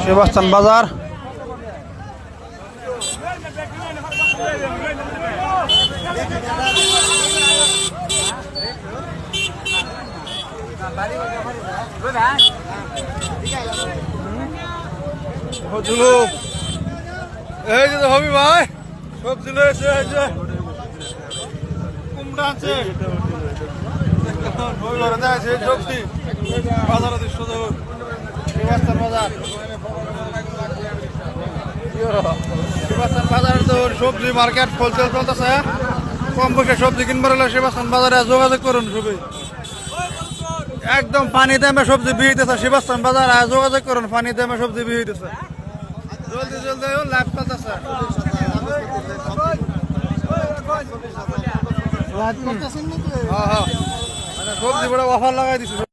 সেবাস্তান বাজার। এই যে হবি ভাই সবজি রয়েছে, এই যে কুমড়া আছে, সবজি বাজার সেবাস্তান বাজার। সেবাস্তান বাজারের তো সবজি মার্কেট হোলসেল চলতেছে। কম পয়সা সবজি কিনবার হলে সেবাস্তান বাজারে যোগাযোগ করুন। সবই একদম পানি দামে সবজি বিহিতেছে সেবাস্তান বাজার, আর যোগাযোগ করুন। পানি দামে সবজি বিহিতেছে, জলদি জলদি লাভ করতেছে। সবজি বড় অফার লাগাই দিচ্ছে।